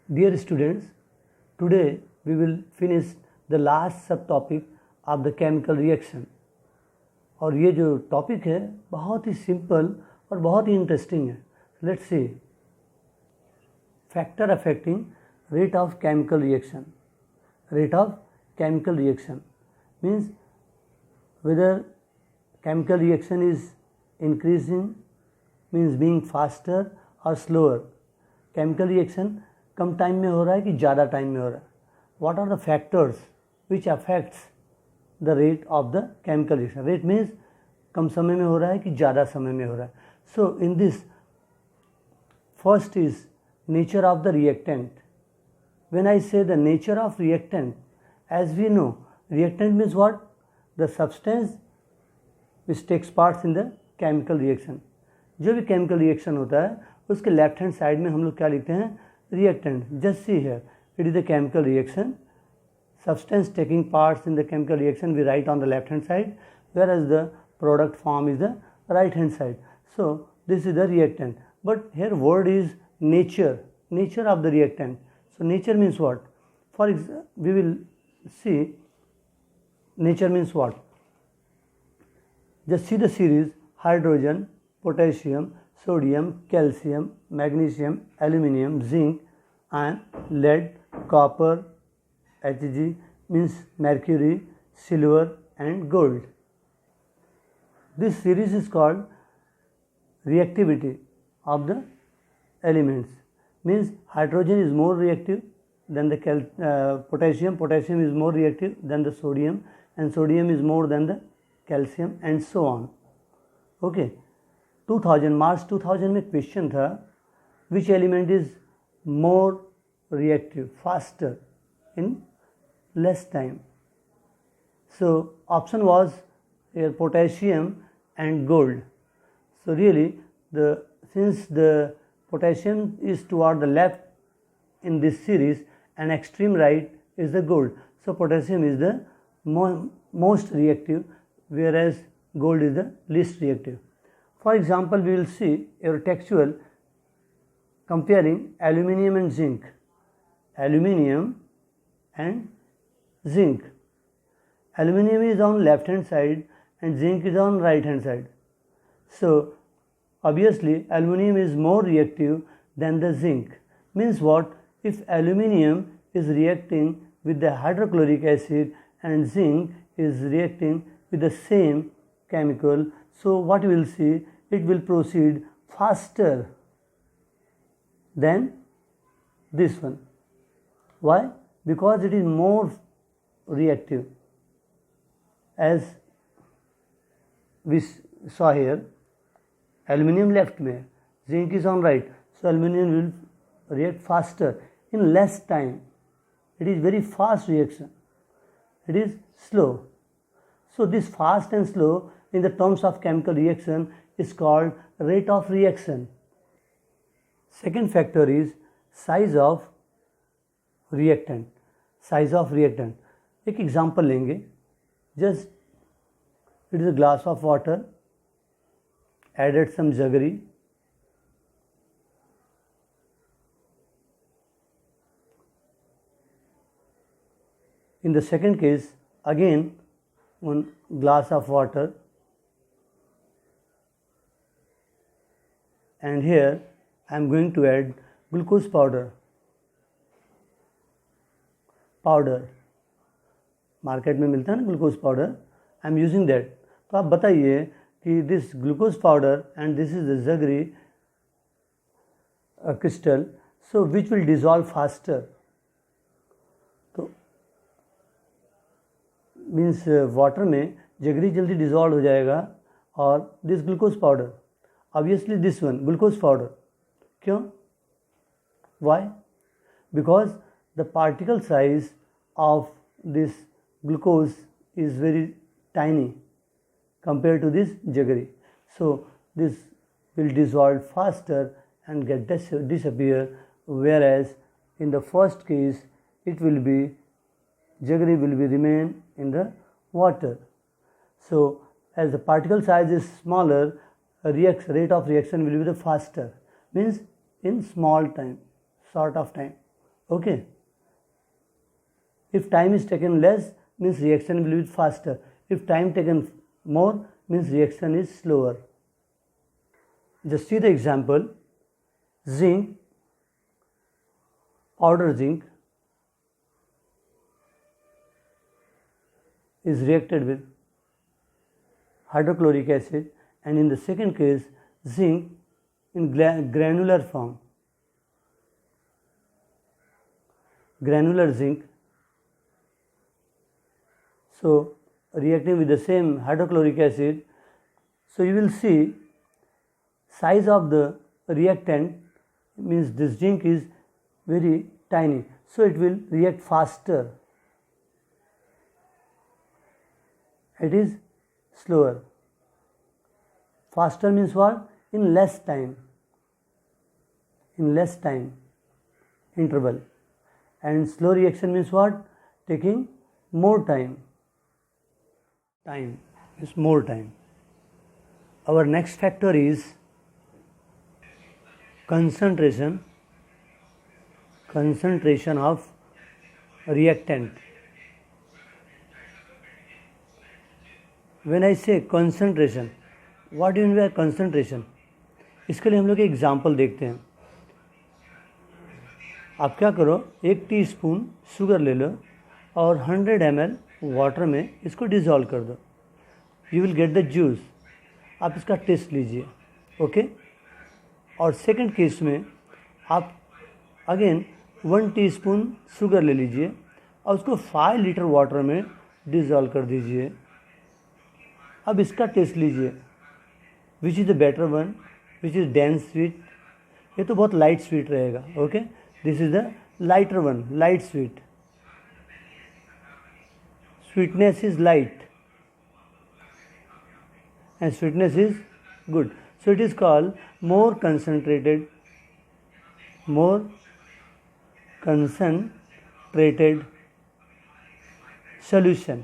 Dear students, today we will finish the last subtopic of the chemical reaction. और ये जो topic है बहुत ही सिंपल और बहुत ही इंटरेस्टिंग है. Let's see. Factor affecting rate of chemical reaction. Rate of chemical reaction means whether chemical reaction is increasing, means being faster or slower. Chemical reaction come time में हो रहा है कि ज़्यादा टाइम में हो रहा है. What are the factors which affects the rate of the chemical reaction? Rate means कम समय में हो रहा है कि ज़्यादा समय में हो रहा है. So in this, first is nature of the reactant. When I say the nature of reactant, as we know, reactant means what? The substance which takes part in the chemical reaction. जो भी chemical reaction होता है उसके left hand side में हम लोग क्या लिखते हैं? Reactant. Just see here, it is the chemical reaction. Substance taking parts in the chemical reaction we write on the left hand side, whereas the product form is the right hand side. So this is the reactant. But here word is nature. Nature of the reactant. So nature means what? For example, we will see nature means what. Just see the series: hydrogen, potassium, sodium, calcium, magnesium, aluminium, zinc, and lead, copper, Hg means mercury, silver, and gold. This series is called reactivity of the elements. Means hydrogen is more reactive than the potassium. Potassium is more reactive than the sodium, and sodium is more than the calcium, and so on. Okay. 2000 March 2000 में question था, which element is more reactive, faster in less time? So option was potassium and gold. So really, since the potassium is toward the left in this series and extreme right is the gold. So potassium is the most reactive, whereas gold is the least reactive. For example, we will see a textual comparing aluminium and zinc. Aluminium and zinc. Aluminium is on left hand side and zinc is on right hand side. So obviously aluminium is more reactive than the zinc. Means what? If aluminium is reacting with the hydrochloric acid and zinc is reacting with the same chemical, so what we will see, it will proceed faster than this one. Why? Because it is more reactive. As we saw here, aluminium left में, zinc is on right, so aluminium will react faster in less time. It is very fast reaction. It is slow. So this fast and slow in the terms of chemical reaction is called rate of reaction. Second factor is size of reactant. Size of reactant. एक example लेंगे. Just it is a glass of water. Added some jaggery. In the second case, again one glass of water, and here I am going to add glucose powder. Market में मिलता है ना glucose powder. I am using that. तो आप बताइए कि this glucose powder and this is the jaggery crystal, so which will dissolve faster. तो means water में जगरी जल्दी डिजॉल्व हो जाएगा और this glucose powder, obviously this one glucose powder. क्यों? Why? Because the particle size of this glucose is very tiny compared to this jaggery. So this will dissolve faster and get disappear, whereas in the first case it will be jaggery will be remain in the water. So as the particle size is smaller, rate of reaction will be the faster, means in small time, short of time. Okay. If time is taken less, means reaction will be faster. If time taken more, means reaction is slower. Just see the example. Zinc, powder zinc is reacted with hydrochloric acid, and in the second case zinc in granular form. Granular zinc, so reacting with the same hydrochloric acid, so you will see size of the reactant, means this zinc is very tiny, so it will react faster. It is slower. Faster means what? In less time. In less time interval. And slow reaction means what? Taking more time. Time is more time. Our next factor is concentration of reactant. When I say concentration, what do you mean by concentration? इसके लिए हम लोग एक example देखते हैं. आप क्या करो, 1 टीस्पून शुगर ले लो और 100 ml वाटर में इसको डिज़ोल्व कर दो. You will get the juice. आप इसका टेस्ट लीजिए. ओके. और सेकंड केस में आप अगेन 1 टीस्पून शुगर ले लीजिए और उसको 5 लीटर वाटर में डिज़ोल्व कर दीजिए. अब इसका टेस्ट लीजिए. Which is the better one, which is dense sweet. ये तो बहुत लाइट स्वीट रहेगा. Okay. This is the lighter one, light sweet. Sweetness is light and sweetness is good. So it is called more concentrated solution.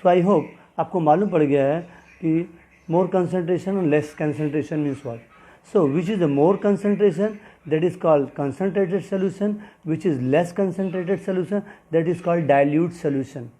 So I hope आपको मालूम पड़ गया है कि more concentration and less concentration means what. So which is the more concentration, that is called concentrated solution. Which is less concentrated solution, that is called dilute solution.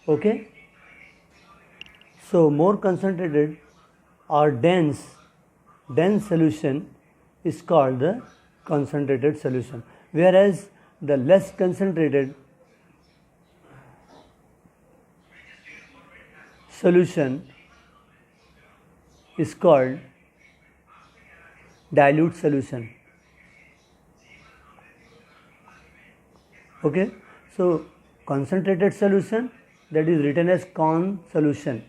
Okay. So more concentrated or dense solution is called the concentrated solution, whereas the less concentrated solution is called dilute solution. Okay. So concentrated solution, that is written as con solution,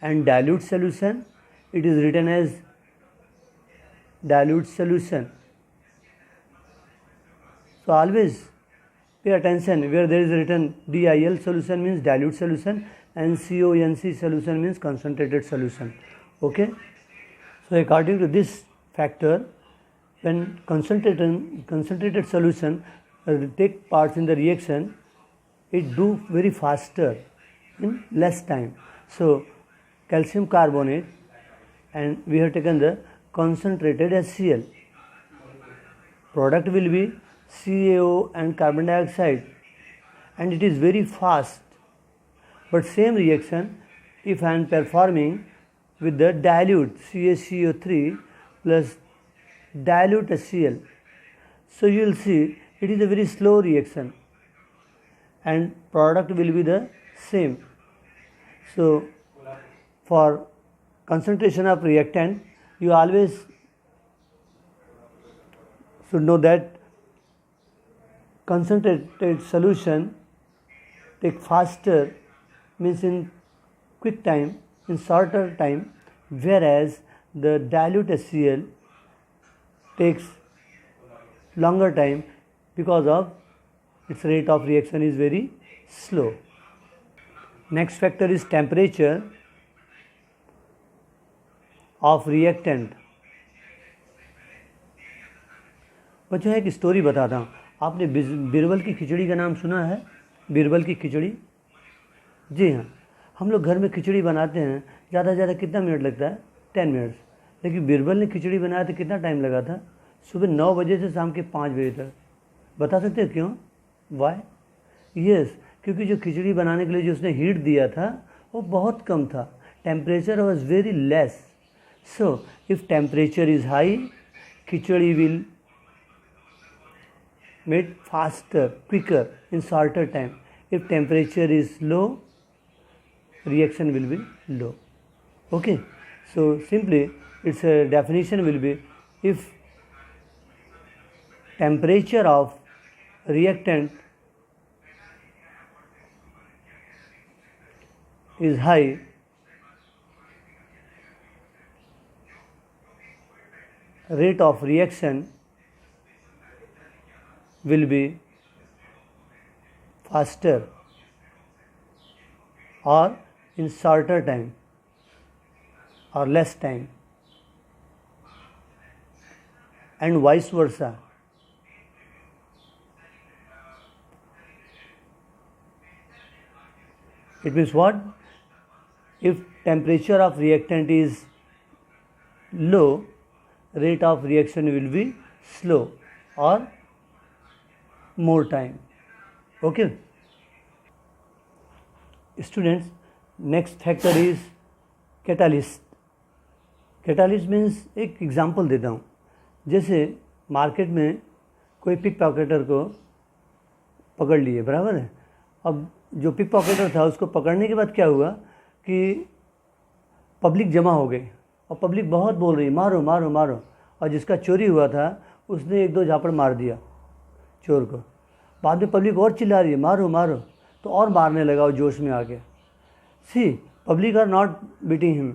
and dilute solution, it is written as dilute solution. So always pay attention, where there is written DIL solution means dilute solution and CONC solution means concentrated solution. Okay. So according to this factor, when concentrated solution take parts in the reaction, it do very faster in less time. So calcium carbonate, and we have taken the concentrated HCl. Product will be CaO and carbon dioxide, and it is very fast. But same reaction, if I am performing with the dilute CaCO3 plus dilute HCl, so you will see it is a very slow reaction and product will be the same. So for concentration of reactant, you always should know that concentrated solution take faster, means in quick time, in shorter time, whereas the dilute HCl takes longer time because of its rate of reaction is very slow. Next factor is temperature of reactant. बच्चों एक story बताता हूँ. आपने बीरबल की खिचड़ी का नाम सुना है? बीरबल की खिचड़ी. जी हाँ, हम लोग घर में खिचड़ी बनाते हैं, ज़्यादा से ज़्यादा कितना मिनट लगता है? 10 मिनट्स. लेकिन बीरबल ने खिचड़ी बनाया तो कितना टाइम लगा था? सुबह 9 बजे से शाम के 5 बजे तक. बता सकते हो क्यों? वाई? यस, क्योंकि जो खिचड़ी बनाने के लिए जो उसने हीट दिया था वो बहुत कम था, temperature was very less. So if temperature is high, khichdi will made faster, quicker, in shorter time. If temperature is low, reaction will be low. Okay, so simply its a definition will be, if temperature of reactant is high, rate of reaction will be faster or in shorter time or less time, and vice versa. It means what? If temperature of reactant is low, rate of reaction will be slow or more time. Okay, students, next factor is catalyst. Catalyst means, एक example देता हूँ. जैसे market में कोई pick पॉकेटर को पकड़ लिए, बराबर है. अब जो पिक पॉकेटर था उसको पकड़ने के बाद क्या हुआ कि पब्लिक जमा हो गई और पब्लिक बहुत बोल रही, मारो मारो मारो. और जिसका चोरी हुआ था उसने एक दो झापड़ मार दिया चोर को. बाद में पब्लिक और चिल्ला रही है, मारो मारो, तो और मारने लगा वो जोश में आके. See, public are not beating him.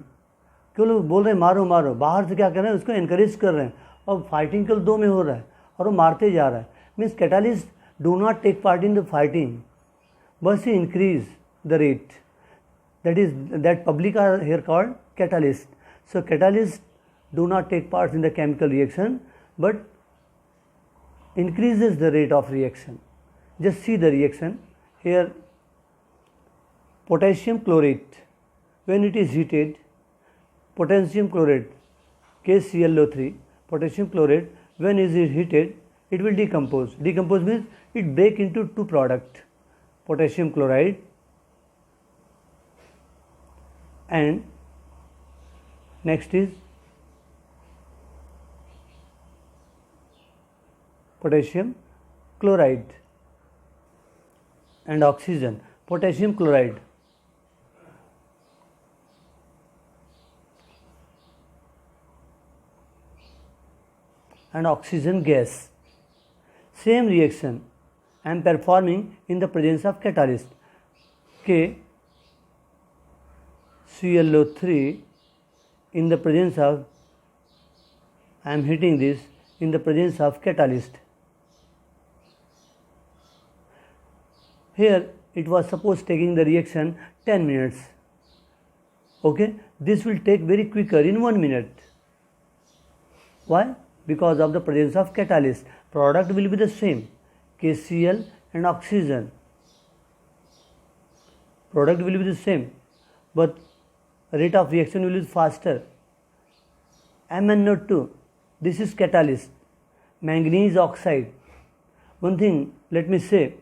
क्यों लोग बोल रहे हैं मारो मारो? बाहर से क्या कर रहे हैं, उसको इनकरेज कर रहे हैं. और फाइटिंग केवल दो में हो रहा है और वो मारते जा रहा है. Means catalyst do not take part in the fighting, बस ही increase the rate. That public are here called catalyst. So catalyst do not take part in the chemical reaction but increases the rate of reaction. Just see the reaction here. Potassium chlorate, when it is heated, potassium chlorate KClO3, potassium chlorate, when is it heated, it will decompose. Decompose means it break into two product, potassium chloride and next is potassium chloride and oxygen. Potassium chloride and oxygen gas. Same reaction I am performing in the presence of catalyst. KClO3 in the presence of, I am heating this in the presence of catalyst. Here it was supposed taking the reaction 10 minutes. Okay, this will take very quicker in 1 minute. Why? Because of the presence of catalyst. Product will be the same, KCl and oxygen. Product will be the same, but rate of reaction will be faster. MnO2, this is catalyst. Manganese oxide. One thing let me say,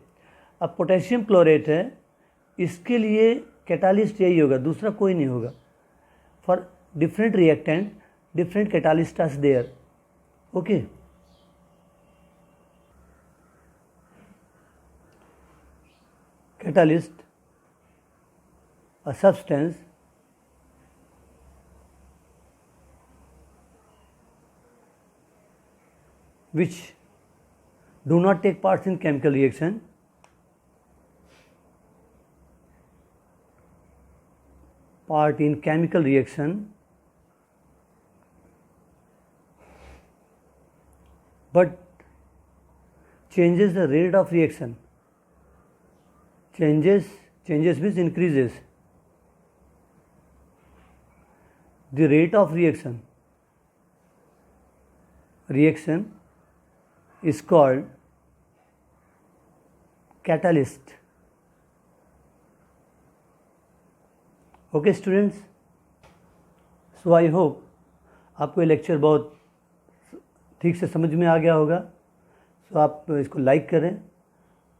अब potassium chlorate है, इसके लिए catalyst यही होगा, दूसरा कोई नहीं होगा. For different reactant different catalyst are there. Okay, catalyst, a substance which do not take part in chemical reaction, part in chemical reaction, but changes the rate of reaction. Changes means increases the rate of reaction. Reaction is called catalyst. Okay students, so I hope आपको ये lecture बहुत ठीक से समझ में आ गया होगा. तो आप इसको लाइक करें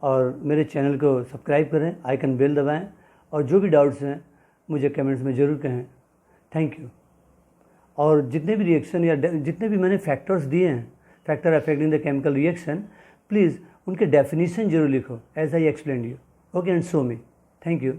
और मेरे चैनल को सब्सक्राइब करें, आइकन बेल दबाएं और जो भी डाउट्स हैं मुझे कमेंट्स में ज़रूर कहें। Thank you. और जितने भी रिएक्शन या जितने भी मैंने फैक्टर्स दिए हैं, factor affecting the chemical reaction, please उनके डेफिनेशन जरूर लिखो as I explain you. Okay and show me. Thank you.